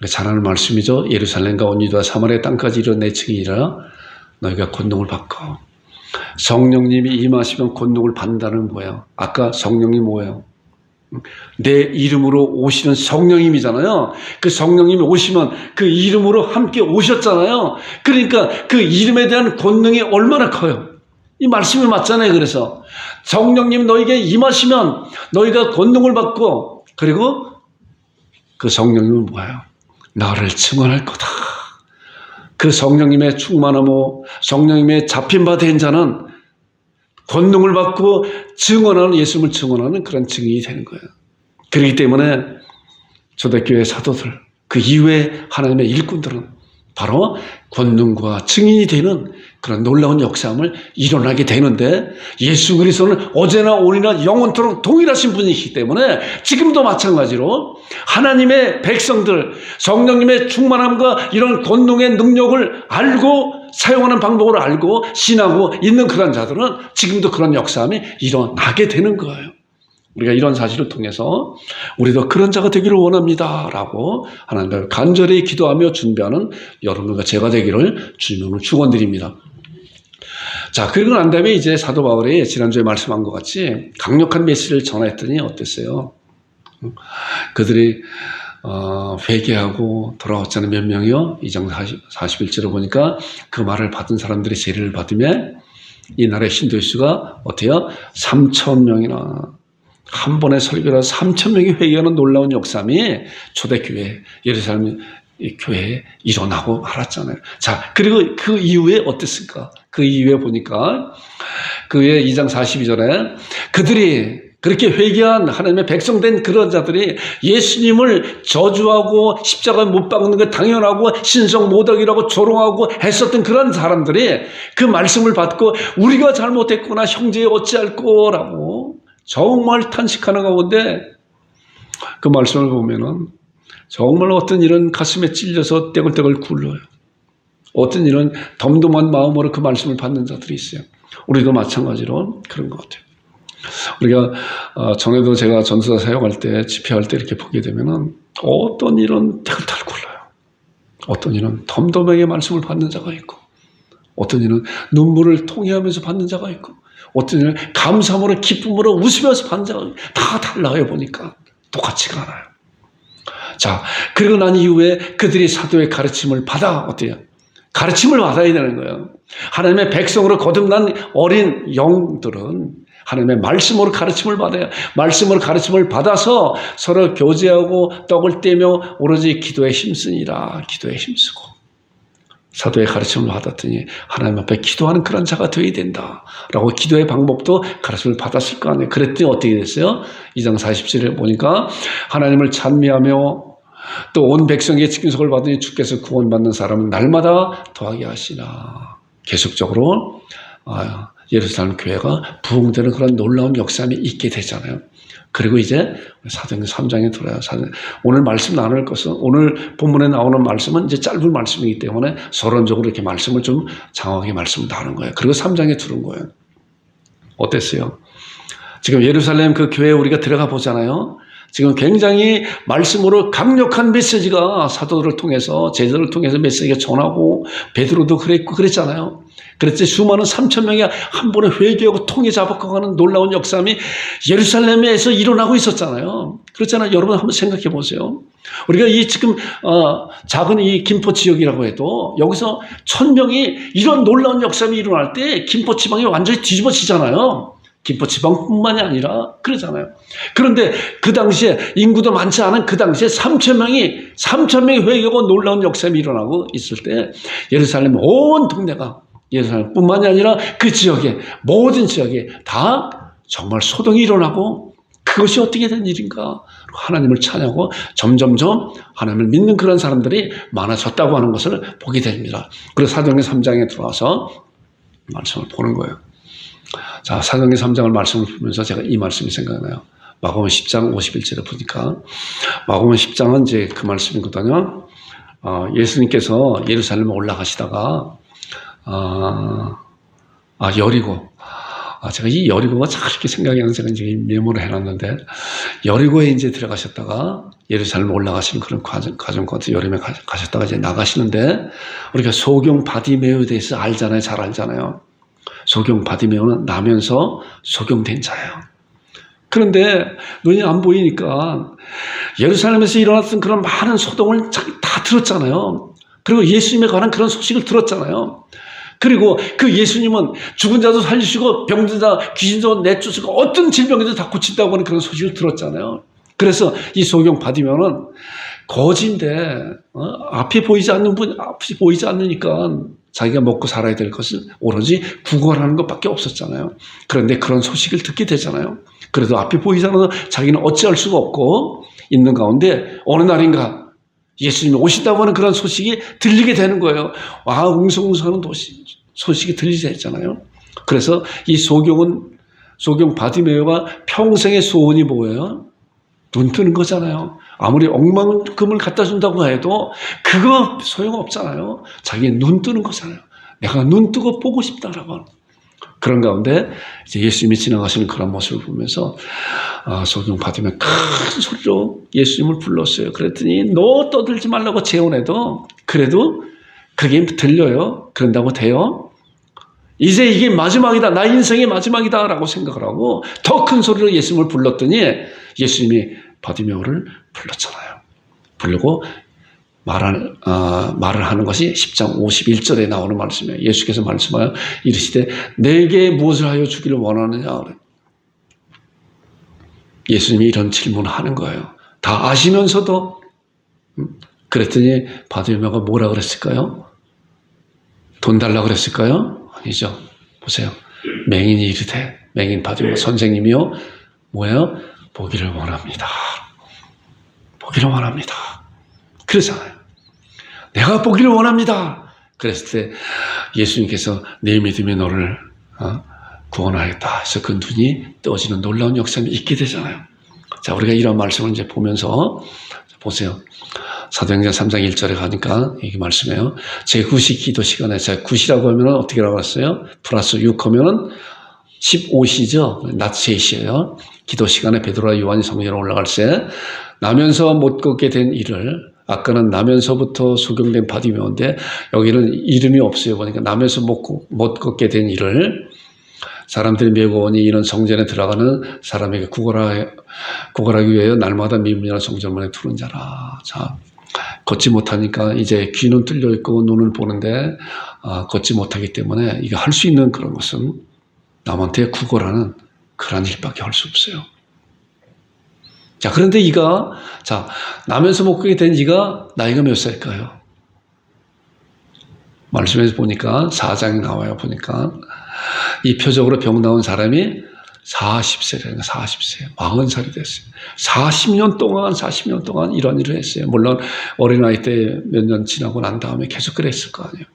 잘하는 말씀이죠. 예루살렘과 온 유다 사마리아 땅까지 이르러 내 증인이라 너희가 권능을 받고 성령님이 임하시면 권능을 받는다는 뭐예요? 아까 성령이 뭐예요? 내 이름으로 오시는 성령님이잖아요. 그 성령님이 오시면 그 이름으로 함께 오셨잖아요. 그러니까 그 이름에 대한 권능이 얼마나 커요. 이 말씀이 맞잖아요. 그래서 성령님 너에게 임하시면 너희가 권능을 받고 그리고 그 성령님은 뭐예요? 나를 증언할 거다. 그 성령님의 충만하고 성령님의 잡힌 바 된 자는 권능을 받고 증언하는 예수님을 증언하는 그런 증인이 되는 거예요. 그렇기 때문에 초대교회 사도들 그 이후에 하나님의 일꾼들은 바로 권능과 증인이 되는 그런 놀라운 역사함을 일어나게 되는데 예수 그리스도는 어제나 오늘이나 영원토록 동일하신 분이기 때문에 지금도 마찬가지로 하나님의 백성들 성령님의 충만함과 이런 권능의 능력을 알고 사용하는 방법을 알고 신하고 있는 그런 자들은 지금도 그런 역사함이 일어나게 되는 거예요. 우리가 이런 사실을 통해서 우리도 그런 자가 되기를 원합니다 라고 하나님께 간절히 기도하며 준비하는 여러분과 제가 되기를 주님으로 축원드립니다. 자, 그리고 난 다음에 이제 사도 바울이 지난주에 말씀한 것 같이 강력한 메시지를 전했더니 어땠어요? 그들이 회개하고 돌아왔잖아요. 몇 명이요? 2장 41절을 보니까 그 말을 받은 사람들이 세례를 받으면 이 나라의 신도의 수가 어때요? 3,000명이나 한 번에 설교를 3,000명이 회개하는 놀라운 역사함이 초대교회 예루살렘 교회에 일어나고 말았잖아요. 자, 그리고 그 이후에 어땠을까? 그 이후에 보니까 그의 2장 42절에 그들이 그렇게 회개한 하나님의 백성된 그런 자들이 예수님을 저주하고 십자가에 못 박는 게 당연하고 신성 모독이라고 조롱하고 했었던 그런 사람들이 그 말씀을 받고 우리가 잘못했구나 형제 어찌할 거라고 정말 탄식하는 가운데 그 말씀을 보면은 정말 어떤 이런 가슴에 찔려서 떼굴떼굴 굴러요. 어떤 이런 덤덤한 마음으로 그 말씀을 받는 자들이 있어요. 우리도 마찬가지로 그런 것 같아요. 우리가 전에도 제가 전도사 사역할 때 집회할 때 이렇게 보게 되면은 어떤 일은 태클탈 굴러요. 어떤 일은 덤덤하게 말씀을 받는 자가 있고, 어떤 일은 눈물을 통해하면서 받는 자가 있고, 어떤 일은 감사함으로 기쁨으로 웃으면서 받는 자가 다 달라요. 보니까 똑같지가 않아요. 자, 그리고 난 이후에 그들이 사도의 가르침을 받아 어때요? 가르침을 받아야 되는 거예요. 하나님의 백성으로 거듭난 어린 영들은 하나님의 말씀으로 가르침을 받아야, 말씀으로 가르침을 받아서 서로 교제하고 떡을 떼며 오로지 기도에 힘쓰니라. 기도에 힘쓰고 사도의 가르침을 받았더니 하나님 앞에 기도하는 그런 자가 되어야 된다라고 기도의 방법도 가르침을 받았을 거 아니에요. 그랬더니 어떻게 됐어요? 2장 47절에 보니까 하나님을 찬미하며 또 온 백성에게 직분석을 받으니 주께서 구원받는 사람은 날마다 더하게 하시나. 계속적으로 예루살렘 교회가 부흥되는 그런 놀라운 역사함이 있게 되잖아요. 그리고 이제 사도행전 3장에 들어요. 오늘 말씀 나눌 것은, 오늘 본문에 나오는 말씀은 이제 짧은 말씀이기 때문에 서론적으로 이렇게 말씀을 좀 장황하게 말씀을 나눈 거예요. 그리고 3장에 들은 거예요. 어땠어요? 지금 예루살렘 그 교회에 우리가 들어가 보잖아요. 지금 굉장히 말씀으로 강력한 메시지가 사도들을 통해서, 제자들을 통해서 메시지가 전하고, 베드로도 그랬고 그랬잖아요. 그랬지. 수많은 3,000명이 한 번에 회개하고 통에 잡아가는 놀라운 역사함이 예루살렘에서 일어나고 있었잖아요. 그렇잖아요. 여러분 한번 생각해 보세요. 우리가 이 지금 작은 이 김포 지역이라고 해도 여기서 1,000명이 이런 놀라운 역사함이 일어날 때 김포 지방이 완전히 뒤집어지잖아요. 김포 지방뿐만이 아니라 그러잖아요. 그런데 그 당시에 인구도 많지 않은 그 당시에 3,000명이 회개하고 놀라운 역사함이 일어나고 있을 때 예루살렘 온 동네가, 예루살렘뿐만이 아니라 그 지역에, 모든 지역에 다 정말 소동이 일어나고, 그것이 어떻게 된 일인가? 하나님을 찬양하고 점점점 하나님을 믿는 그런 사람들이 많아졌다고 하는 것을 보게 됩니다. 그래서 사도행전 3장에 들어와서 말씀을 보는 거예요. 자, 사도행전 3장을 말씀을 보면서 제가 이 말씀이 생각나요. 마가복음 10장 51절에 보니까, 마가복음 10장은 이제 그 말씀이거든요. 예수님께서 예루살렘에 올라가시다가 여리고. 제가 이 여리고가 잘 이렇게 생각이 나서 제가 이제 메모를 해놨는데, 여리고에 이제 들어가셨다가 예루살렘 올라가시는 그런 과정 같은 여름에 가셨다가 이제 나가시는데, 우리가 소경 바디메오에 대해서 알잖아요. 잘 알잖아요. 소경 바디메오는 나면서 소경된 자예요. 그런데 눈이 안 보이니까 예루살렘에서 일어났던 그런 많은 소동을 다 들었잖아요. 그리고 예수님에 관한 그런 소식을 들었잖아요. 그리고 그 예수님은 죽은 자도 살리시고 병든 자, 귀신도 내쫓으고 어떤 질병에도 다 고친다고 하는 그런 소식을 들었잖아요. 그래서 이 소경 바디메오는 거지인데 앞이 보이지 않으니까 자기가 먹고 살아야 될 것은 오로지 구걸하는 것밖에 없었잖아요. 그런데 그런 소식을 듣게 되잖아요. 그래도 앞이 보이지 않아서 자기는 어찌할 수가 없고 있는 가운데 어느 날인가 예수님이 오신다고 하는 그런 소식이 들리게 되는 거예요. 웅성웅성하는 소식이 들리게 했잖아요. 그래서 이 소경 바디메오가 평생의 소원이 뭐예요? 눈 뜨는 거잖아요. 아무리 억만금을 갖다 준다고 해도 그거 소용없잖아요. 자기는 눈 뜨는 거잖아요. 내가 눈 뜨고 보고 싶다라고. 그런 가운데 이제 예수님이 지나가시는 그런 모습을 보면서 소경 바디메오가 큰 소리로 예수님을 불렀어요. 그랬더니 너 떠들지 말라고 재혼해도 그래도 그게 들려요. 그런다고 돼요. 이제 이게 마지막이다. 나의 인생의 마지막이다 라고 생각을 하고 더 큰 소리로 예수님을 불렀더니 예수님이 바디메오를 불렀잖아요. 부르고 말을 하는 것이 10장 51절에 나오는 말씀이에요. 예수께서 말씀하여 이르시되 내게 무엇을 하여 주기를 원하느냐. 예수님이 이런 질문을 하는 거예요. 다 아시면서도. 그랬더니 바디메오가 뭐라 그랬을까요? 돈 달라고 그랬을까요? 아니죠. 보세요. 맹인이 이르되, 맹인 바디메오 선생님이요. 뭐예요? 보기를 원합니다. 보기를 원합니다. 그러잖아요. 내가 보기를 원합니다. 그랬을 때 예수님께서 내 믿음이 너를 구원하겠다 해서 그 눈이 떠지는 놀라운 역사가 있게 되잖아요. 자, 우리가 이런 말씀을 이제 보면서 보세요. 사도행전 3장 1절에 가니까 이게 말씀이에요. 제9시 기도 시간에, 제9시라고 하면 어떻게 나왔어요? 플러스 6 하면은 15시죠. 낮 3시예요. 기도 시간에 베드로와 요한이 성전에 올라갈 때 나면서 못 걷게 된 이를, 아까는 나면서부터 소경된 바디메오인데 여기는 이름이 없어요. 보니까 나면서 못 걷게 된 이를 사람들이 메고 오니 이는 성전에 들어가는 사람에게 구걸하기 위하여 날마다 미문이나 성전문에 두는 자라. 자, 걷지 못하니까 이제 귀는 뚫려 있고 눈을 보는데 걷지 못하기 때문에 이거 할 수 있는 그런 것은 남한테 구걸하는 그런 일밖에 할 수 없어요. 자, 그런데 나면서 못 걷게 된 이가 나이가 몇 살일까요? 말씀에서 보니까 4장에 나와요. 보니까 이 표적으로 병 나온 사람이 40세래요. 40세. 40살이 됐어요. 40년 동안 이런 일을 했어요. 물론 어린아이 때 몇 년 지나고 난 다음에 계속 그랬을 거 아니에요.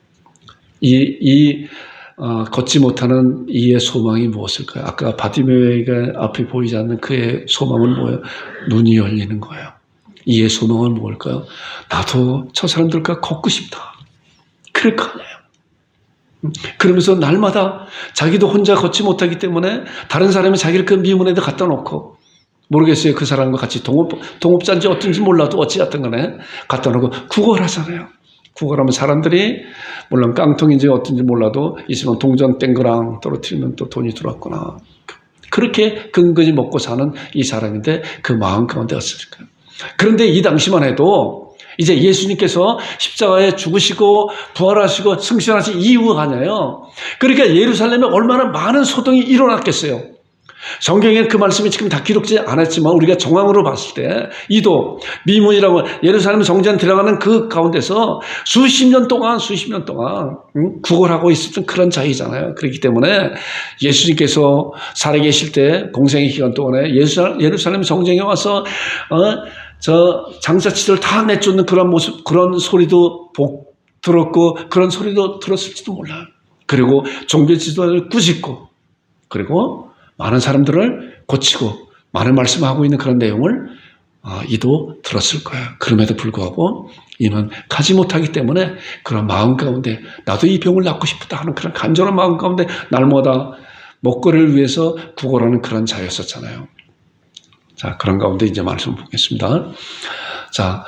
걷지 못하는 이의 소망이 무엇일까요? 아까 바디메오가 앞이 보이지 않는 그의 소망은 뭐예요? 눈이 열리는 거예요. 이의 소망은 뭘까요? 나도 저 사람들과 걷고 싶다. 그럴 거 아니에요. 그러면서 날마다 자기도 혼자 걷지 못하기 때문에 다른 사람이 자기를 그 미문에다 갖다 놓고, 모르겠어요. 그 사람과 같이 동업자인지 어떤지 몰라도 어찌됐든 간에 갖다 놓고 구걸하잖아요. 구걸하면 사람들이 물론 깡통인지 어떤지 몰라도 있으면 동전 땡그랑 떨어뜨리면 또 돈이 들어왔구나. 그렇게 근근히 먹고 사는 이 사람인데 그 마음 가운데 어땠을까요? 그런데 이 당시만 해도 이제 예수님께서 십자가에 죽으시고 부활하시고 승천하신 이후가 아니에요. 그러니까 예루살렘에 얼마나 많은 소동이 일어났겠어요. 성경에는 그 말씀이 지금 다 기록되지 않았지만 우리가 정황으로 봤을 때 이도 미문이라고 예루살렘 성전에 들어가는 그 가운데서 수십 년 동안 구걸하고 있었던 그런 자이잖아요. 그렇기 때문에 예수님께서 살아계실 때 공생의 기간 동안에 예루살렘 성전에 와서 저 장사치들 다 내쫓는 그런 모습, 그런 소리도 들었고 그런 소리도 들었을지도 몰라요. 그리고 종교 지도자를 꾸짖고 그리고 많은 사람들을 고치고 많은 말씀하고 있는 그런 내용을 이도 들었을 거예요. 그럼에도 불구하고 이는 가지 못하기 때문에 그런 마음 가운데 나도 이 병을 낫고 싶다 하는 그런 간절한 마음 가운데 날마다 먹거리를 위해서 구걸하는 그런 자였었잖아요. 자, 그런 가운데 이제 말씀을 보겠습니다. 자,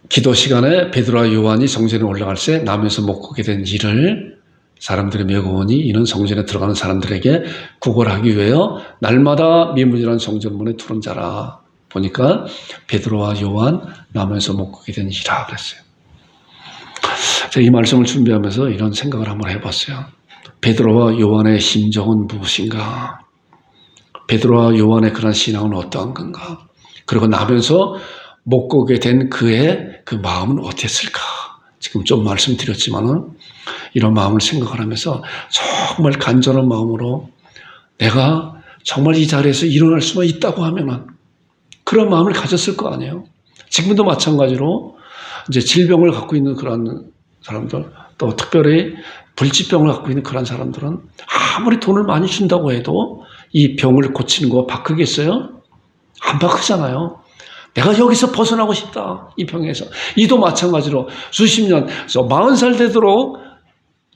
기도 시간에 베드로와 요한이 성전에 올라갈 때 남에서 못 걷게 된 일을 사람들이 메고 오니 이는 성전에 들어가는 사람들에게 구걸하기 위하여 날마다 미문이라는 성전문에 두른 자라. 보니까 베드로와 요한 남에서 못 걷게 된 일이라 그랬어요. 제가 이 말씀을 준비하면서 이런 생각을 한번 해봤어요. 베드로와 요한의 심정은 무엇인가? 베드로와 요한의 그런 신앙은 어떠한 건가? 그리고 나면서 못 걷게 된 그의 그 마음은 어땠을까? 지금 좀 말씀드렸지만은 이런 마음을 생각을 하면서 정말 간절한 마음으로 내가 정말 이 자리에서 일어날 수만 있다고 하면은 그런 마음을 가졌을 거 아니에요. 지금도 마찬가지로 이제 질병을 갖고 있는 그런 사람들, 또 특별히 불치병을 갖고 있는 그런 사람들은 아무리 돈을 많이 준다고 해도 이 병을 고치는 거 바꾸겠어요? 안 바꾸잖아요. 내가 여기서 벗어나고 싶다. 이 병에서. 이도 마찬가지로 수십 년, 40살 되도록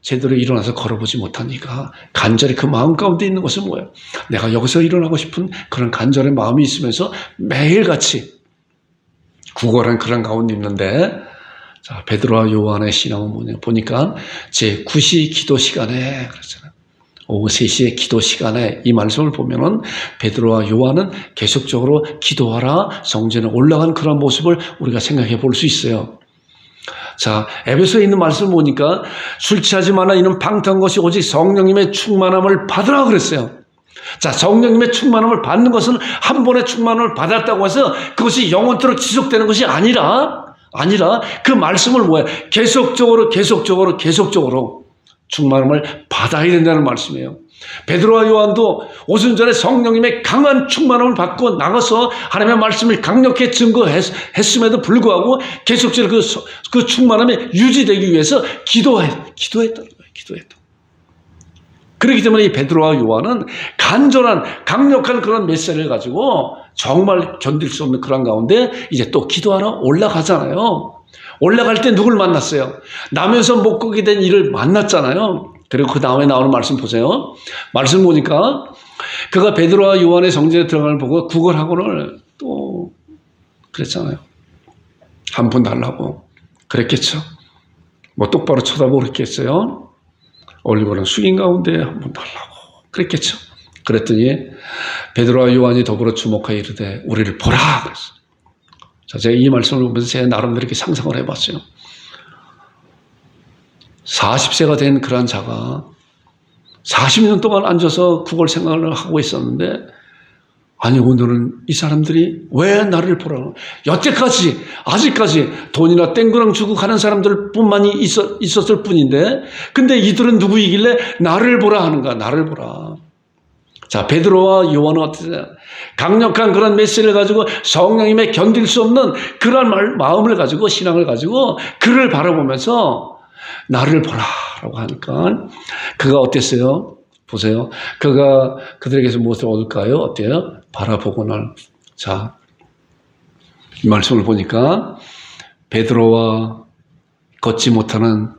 제대로 일어나서 걸어보지 못하니까 간절히 그 마음 가운데 있는 것은 뭐예요? 내가 여기서 일어나고 싶은 그런 간절의 마음이 있으면서 매일같이 구걸한 그런 가운데 있는데, 자, 베드로와 요한의 신앙은 뭐냐? 보니까 제9시 기도 시간에 그렇잖아요. 오후 3시에 기도 시간에 이 말씀을 보면은 베드로와 요한은 계속적으로 기도하라 성전에 올라간 그런 모습을 우리가 생각해 볼 수 있어요. 자, 에베소에 있는 말씀을 보니까 술 취하지 마라 이는 방탕한 것이 오직 성령님의 충만함을 받으라 그랬어요. 자, 성령님의 충만함을 받는 것은 한 번의 충만함을 받았다고 해서 그것이 영원토록 지속되는 것이 아니라 그 말씀을 뭐예요? 계속적으로 충만함을 받아야 된다는 말씀이에요. 베드로와 요한도 오순절에 성령님의 강한 충만함을 받고 나가서 하나님의 말씀을 강력히 증거했음에도 불구하고 계속적으로 그 충만함이 유지되기 위해서 기도했다는 거예요. 그렇기 때문에 이 베드로와 요한은 간절한 강력한 그런 메시지를 가지고 정말 견딜 수 없는 그런 가운데 이제 또 기도하러 올라가잖아요. 올라갈 때 누굴 만났어요? 나면서 못 걷게 된 이를 만났잖아요. 그리고 그 다음에 나오는 말씀 보세요. 말씀 보니까 그가 베드로와 요한의 성전에 들어가는 걸 보고 구걸하고는 또 그랬잖아요. 한 푼 달라고 그랬겠죠. 뭐 똑바로 쳐다보고 그랬겠어요. 얼굴은 숙인 가운데 한 푼 달라고 그랬겠죠. 그랬더니 베드로와 요한이 더불어 주목하여 이르되 우리를 보라 그랬어요. 자, 제가 이 말씀을 보면서 제 나름대로 이렇게 상상을 해봤어요. 40세가 된 그러한 자가 40년 동안 앉아서 그걸 생각을 하고 있었는데, 아니 오늘은 이 사람들이 왜 나를 보라고, 여태까지 아직까지 돈이나 땡그랑 주고 가는 사람들 뿐만이 있었을 뿐인데, 근데 이들은 누구이길래 나를 보라 하는가. 나를 보라. 자, 베드로와 요한은 어떠세요? 강력한 그런 메시지를 가지고 성령님의 견딜 수 없는 그런 마음을 가지고, 신앙을 가지고 그를 바라보면서 나를 보라라고 하니까 그가 어땠어요? 보세요. 그가 그들에게서 무엇을 얻을까요? 어때요? 바라보고는, 자, 이 말씀을 보니까 베드로와 걷지 못하는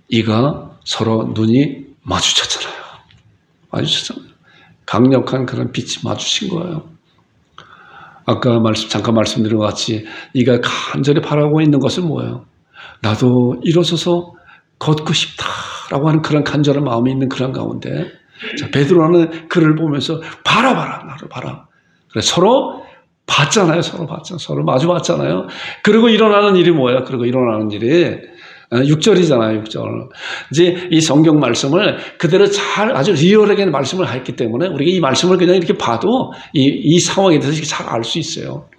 이가 서로 눈이 마주쳤잖아요. 마주쳤잖아요. 강력한 그런 빛이 마주친 거예요. 아까 잠깐 말씀드린 것 같이 이가 간절히 바라고 있는 것은 뭐예요? 나도 일어서서 걷고 싶다라고 하는 그런 간절한 마음이 있는 그런 가운데, 자, 베드로는 그를 보면서 바라봐라, 나를 봐라. 그래, 서로 봤잖아요. 서로 마주 봤잖아요. 그리고 일어나는 일이 뭐예요? 그리고 일어나는 일이 6절이잖아요. 6절. 이제 이 성경 말씀을 그대로 잘 아주 리얼하게 말씀을 했기 때문에 우리가 이 말씀을 그냥 이렇게 봐도 이 상황에 대해서 잘 알 수 있어요.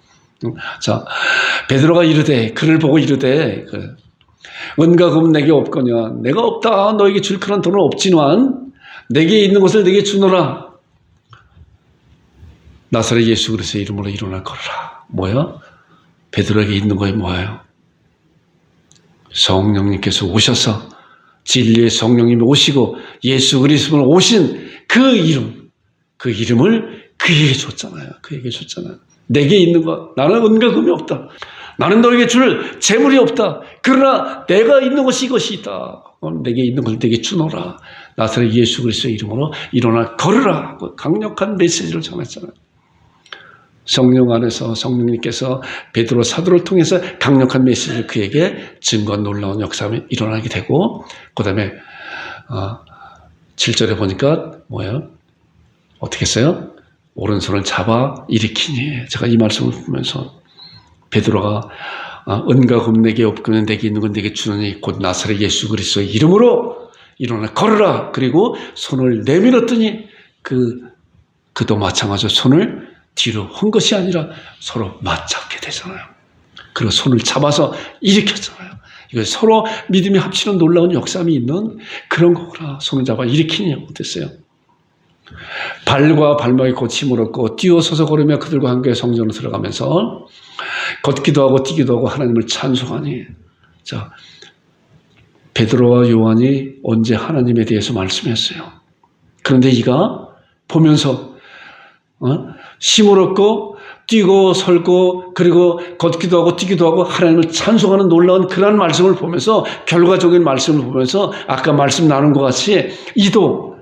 자, 베드로가 이르되, 그를 보고 이르되, 은과 금 내게 없거냐. 내가 없다. 너에게 줄 그런 돈은 없지만 내게 있는 것을 내게 주노라. 나사렛 예수 그리스도의 이름으로 일어나 걸어라. 뭐야? 베드로에게 있는 거에 뭐예요? 성령님께서 오셔서, 진리의 성령님이 오시고 예수 그리스도로 오신 그 이름을 그에게 줬잖아요. 내게 있는 것, 나는 은과 금이 없다. 나는 너에게 줄 재물이 없다. 그러나 내가 있는 것이 이것이 있다. 내게 있는 것을 내게 주노라. 나사렛 예수 그리스도의 이름으로 일어나 걸으라. 강력한 메시지를 전했잖아요. 성령 안에서 성령님께서 베드로 사도를 통해서 강력한 메시지를 그에게 증거, 놀라운 역사가 일어나게 되고, 그 다음에 7절에 보니까 뭐예요? 어떻게 했어요? 오른손을 잡아 일으키니. 제가 이 말씀을 보면서 베드로가 은과 금 내게 없거든 내게 있는 건 내게 주느니 곧 나사렛 예수 그리스도의 이름으로 일어나 걸으라. 그리고 손을 내밀었더니 그도 마찬가지로 손을 뒤로 한 것이 아니라 서로 맞잡게 되잖아요. 그리고 손을 잡아서 일으켰잖아요. 이거 서로 믿음이 합치는 놀라운 역삼이 있는 그런 거구나. 손을 잡아 일으키니 어땠어요? 발과 발목에 곧 힘을 얻고 뛰어서서 걸으며 그들과 함께 성전으로 들어가면서 걷기도 하고 뛰기도 하고 하나님을 찬송하니. 자, 베드로와 요한이 언제 하나님에 대해서 말씀했어요. 그런데 이가 보면서 힘을 얻고 뛰고 설고 그리고 걷기도 하고 뛰기도 하고 하나님을 찬송하는 놀라운 그런 말씀을 보면서, 결과적인 말씀을 보면서 아까 말씀 나눈 것 같이 이도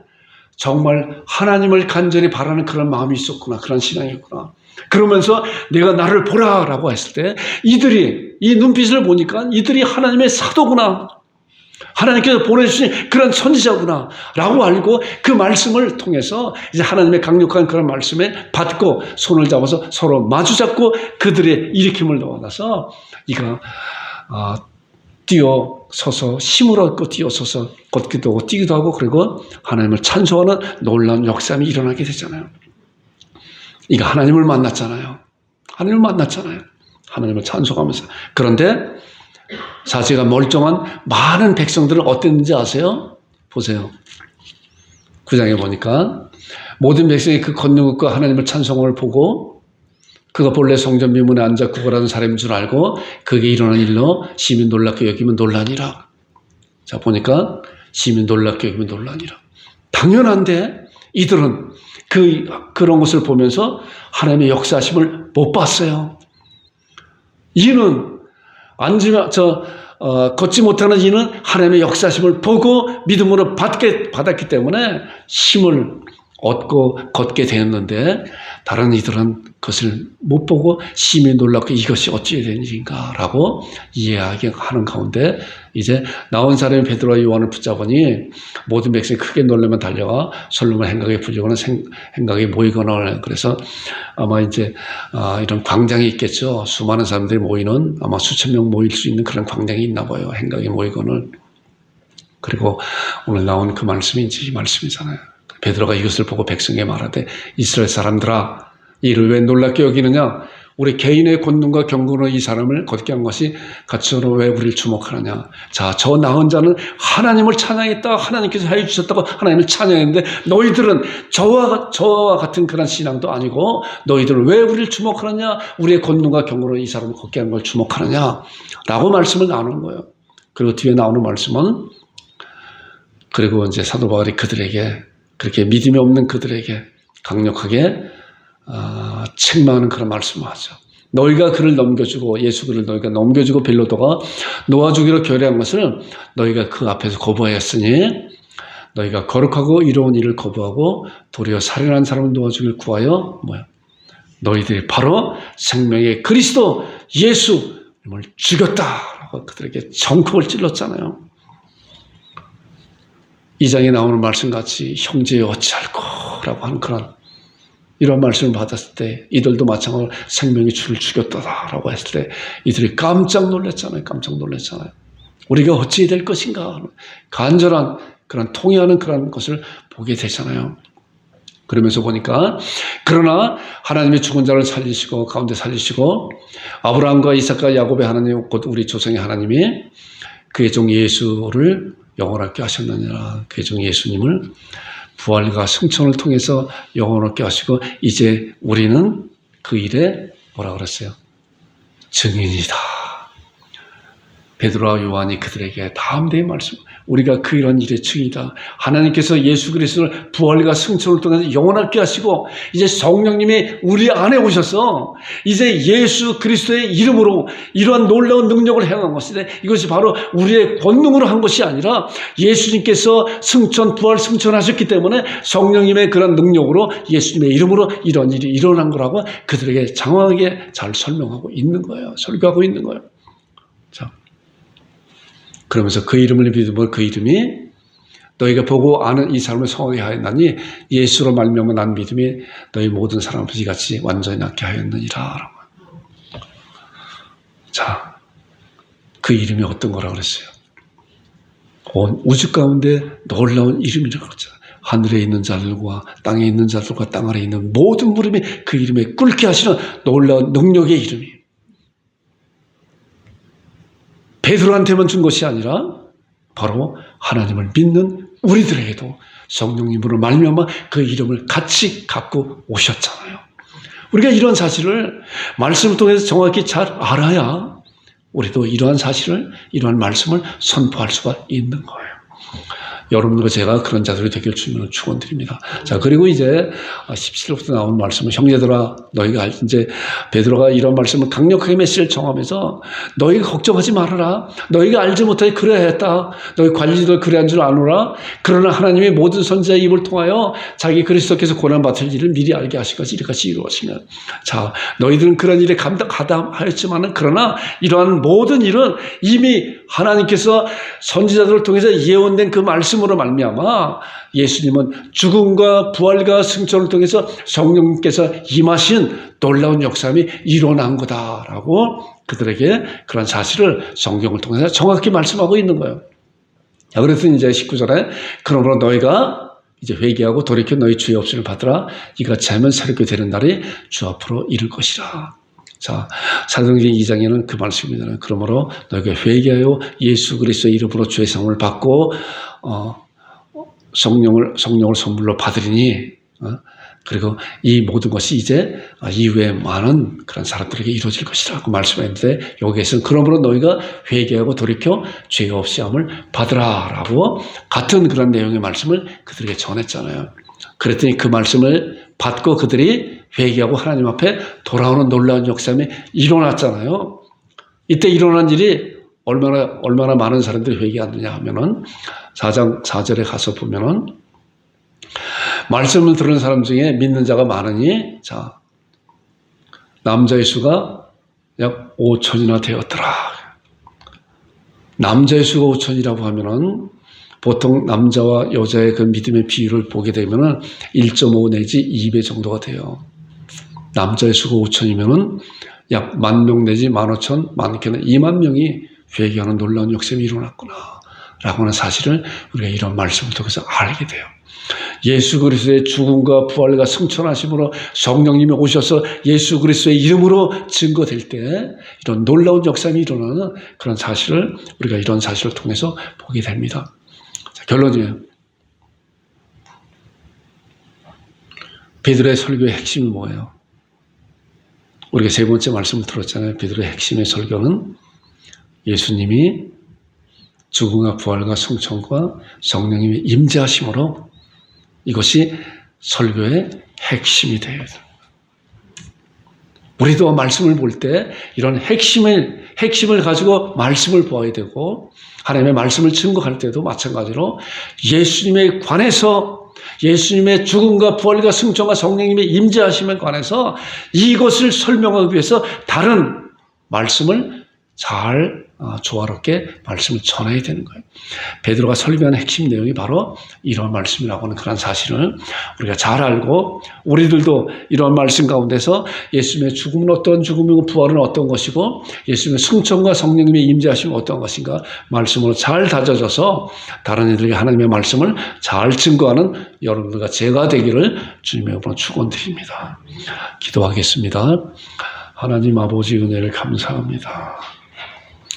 정말 하나님을 간절히 바라는 그런 마음이 있었구나. 그런 신앙이었구나. 그러면서 내가 나를 보라라고 했을 때 이들이 이 눈빛을 보니까 이들이 하나님의 사도구나. 하나님께서 보내주신 그런 선지자구나 라고 알고 그 말씀을 통해서 이제 하나님의 강력한 그런 말씀에 받고 손을 잡아서 서로 마주잡고 그들의 일으킴을 넣어놔서 이가 뛰어서서 힘을 얻고 뛰어서서 걷기도 하고 뛰기도 하고 그리고 하나님을 찬송하는 놀라운 역삼이 일어나게 되잖아요. 이가 하나님을 만났잖아요. 하나님을 찬송하면서. 그런데 자세가 멀쩡한 많은 백성들은 어땠는지 아세요? 보세요. 9장에 보니까 모든 백성이 그 걷는 것과 하나님을 찬송을 보고 그가 본래 성전 미문에 앉아 구걸하는 사람인 줄 알고 그게 일어난 일로 심히 놀랍게 여기면 놀라니라. 자, 보니까 심히 놀랍게 여기면 놀라니라. 당연한데 이들은 그런 것을 보면서 하나님의 역사하심을 못 봤어요. 이는 앉으면 걷지 못하는 이는 하나님의 역사심을 보고 믿음으로 받았기 때문에 힘을 얻고 걷게 되었는데, 다른 이들은 그것을 못 보고 심히 놀랍고 이것이 어찌 된 일인가라고 이해하는 가운데, 이제 나온 사람이 베드로와 요한을 붙잡으니 모든 백성이 크게 놀라면 달려가 솔로몬 행각에 불리거나 행각에 모이거나, 그래서 아마 이제 이런 광장이 있겠죠. 수많은 사람들이 모이는, 아마 수천 명 모일 수 있는 그런 광장이 있나 봐요. 행각에 모이거늘. 그리고 오늘 나온 그 말씀이 이제 이 말씀이잖아요. 베드로가 이것을 보고 백성에게 말하되, 이스라엘 사람들아, 이를 왜 놀랍게 여기느냐? 우리 개인의 권능과 경건으로 이 사람을 걷게 한 것이 가츠로 왜 우리를 주목하느냐? 자, 저 나은 자는 하나님을 찬양했다. 하나님께서 하여 주셨다고 하나님을 찬양했는데, 너희들은 저와 같은 그런 신앙도 아니고, 너희들은 왜 우리를 주목하느냐? 우리의 권능과 경건으로 이 사람을 걷게 한 걸 주목하느냐? 라고 말씀을 나누는 거예요. 그리고 뒤에 나오는 말씀은, 그리고 이제 사도 바울이 그들에게, 그렇게 믿음이 없는 그들에게 강력하게 책망하는 그런 말씀을 하죠. 너희가 그를 넘겨주고, 예수 그를 너희가 넘겨주고 빌라도가 놓아주기로 결의한 것을 너희가 그 앞에서 거부하였으니, 너희가 거룩하고 이로운 일을 거부하고 도리어 살인한 사람을 놓아주기를 구하여 너희들이 바로 생명의 그리스도 예수를 죽였다라고 그들에게 정콕을 찔렀잖아요. 이 장에 나오는 말씀같이 형제여 어찌할꼬 라고 하는 그런 이런 말씀을 받았을 때, 이들도 마찬가지로 생명이 주를 죽였다라고 했을 때 이들이 깜짝 놀랐잖아요. 우리가 어찌 될 것인가, 간절한 그런 통회하는 그런 것을 보게 되잖아요. 그러면서 보니까, 그러나 하나님의 죽은 자를 살리시고 가운데 살리시고 아브라함과 이삭과 야곱의 하나님, 곧 우리 조상의 하나님이 그의 종 예수를 영원하게 하셨느니라. 그의 종 예수님을 부활과 승천을 통해서 영원하게 하시고, 이제 우리는 그 일에 뭐라 그랬어요? 증인이다. 베드로와 요한이 그들에게 다음대의 말씀, 우리가 그 이런 일의 증이다. 하나님께서 예수 그리스도를 부활과 승천을 통해서 영원하게 하시고, 이제 성령님이 우리 안에 오셔서 이제 예수 그리스도의 이름으로 이러한 놀라운 능력을 행한 것인데, 이것이 바로 우리의 권능으로 한 것이 아니라 예수님께서 부활 승천하셨기 때문에 성령님의 그런 능력으로 예수님의 이름으로 이런 일이 일어난 거라고 그들에게 장황하게 잘 설명하고 있는 거예요. 설교하고 있는 거예요. 자, 그러면서 그 이름을 믿으면 그 이름이 너희가 보고 아는 이 사람을 성하게 하였나니, 예수로 말미암아 난 믿음이 너희 모든 사람을 이같이 완전히 낫게 하였느니라. 자, 그 이름이 어떤 거라고 그랬어요? 온 우주 가운데 놀라운 이름이라고 그랬잖아요. 하늘에 있는 자들과 땅에 있는 자들과 땅 아래에 있는 모든 무릎이 그 이름에 꿇게 하시는 놀라운 능력의 이름이, 베드로한테만 준 것이 아니라 바로 하나님을 믿는 우리들에게도 성령님으로 말미암아 그 이름을 같이 갖고 오셨잖아요. 우리가 이런 사실을 말씀을 통해서 정확히 잘 알아야 우리도 이러한 사실을, 이러한 말씀을 선포할 수가 있는 거예요. 여러분과 제가 그런 자들이 되길 주님으로 축원드립니다. 자, 그리고 이제 17절부터 나오는 말씀은, 형제들아 너희가 이제 베드로가 이런 말씀을 강력하게 메시지를 정하면서, 너희가 걱정하지 말아라. 너희가 알지 못하게 그래야 했다. 너희 관리들 그래야 한 줄 아노라. 그러나 하나님이 모든 선지자의 입을 통하여 자기 그리스도께서 고난받을 일을 미리 알게 하신 것이 이같이 이루어지면, 자, 너희들은 그런 일에 가담하였지만은, 그러나 이러한 모든 일은 이미 하나님께서 선지자들을 통해서 예언된 그 말씀으로 말미암아 예수님은 죽음과 부활과 승천을 통해서 성령님께서 임하신 놀라운 역사함이 일어난 거다라고 그들에게 그런 사실을 성경을 통해서 정확히 말씀하고 있는 거예요. 자, 그래서 이제 19절에 그러므로 너희가 이제 회개하고 돌이켜 너희 주의 없음을 받으라. 이같이 하면 새롭게 되는 날이 주 앞으로 이를 것이라. 자, 사도행전 2장에는 그 말씀입니다. 그러므로 너희가 회개하여 예수 그리스도의 이름으로 죄 사함을 받고 성령을 선물로 받으리니, 그리고 이 모든 것이 이제 이후에 많은 그런 사람들에게 이루어질 것이라고 말씀했는데, 여기에서는 그러므로 너희가 회개하고 돌이켜 죄 없이 함을 받으라라고 같은 그런 내용의 말씀을 그들에게 전했잖아요. 그랬더니 그 말씀을 받고 그들이 회개하고 하나님 앞에 돌아오는 놀라운 역사함이 일어났잖아요. 이때 일어난 일이 얼마나 많은 사람들이 회개하느냐 하면은 4장 4절에 가서 보면은 말씀을 들은 사람 중에 믿는 자가 많으니 자 남자의 수가 약 5천이나 되었더라. 남자의 수가 5천이라고 하면은 보통 남자와 여자의 그 믿음의 비율을 보게 되면은 1.5 내지 2배 정도가 돼요. 남자의 수가 5천이면은 약 10,000명 내지 15,000, 많게는 2만 명이 회개하는 놀라운 역사가 일어났구나 라고 하는 사실을 우리가 이런 말씀을 통해서 알게 돼요. 예수 그리스도의 죽음과 부활과 승천하심으로 성령님이 오셔서 예수 그리스도의 이름으로 증거될 때 이런 놀라운 역사가 일어나는 그런 사실을 우리가 이런 사실을 통해서 보게 됩니다. 자, 결론이에요. 베드로의 설교의 핵심이 뭐예요? 우리가 세 번째 말씀을 들었잖아요. 베드로의 핵심의 설교는 예수님이 죽음과 부활과 승천과 성령님의 임재하심으로 이것이 설교의 핵심이 돼요. 우리도 말씀을 볼 때 이런 핵심을 가지고 말씀을 보아야 되고 하나님의 말씀을 증거할 때도 마찬가지로 예수님에 관해서 예수님의 죽음과 부활과 승천과 성령님의 임재하심에 관해서 이것을 설명하기 위해서 다른 말씀을 잘 조화롭게 말씀을 전해야 되는 거예요. 베드로가 설교하는 핵심 내용이 바로 이런 말씀이라고 하는 그런 사실을 우리가 잘 알고 우리들도 이런 말씀 가운데서 예수님의 죽음은 어떤 죽음이고 부활은 어떤 것이고 예수님의 승천과 성령님의 임재하심은 어떤 것인가 말씀으로 잘 다져져서 다른 이들에게 하나님의 말씀을 잘 증거하는 여러분들과 제가 되기를 주님의 이름으로 축원드립니다. 기도하겠습니다. 하나님 아버지 은혜를 감사합니다.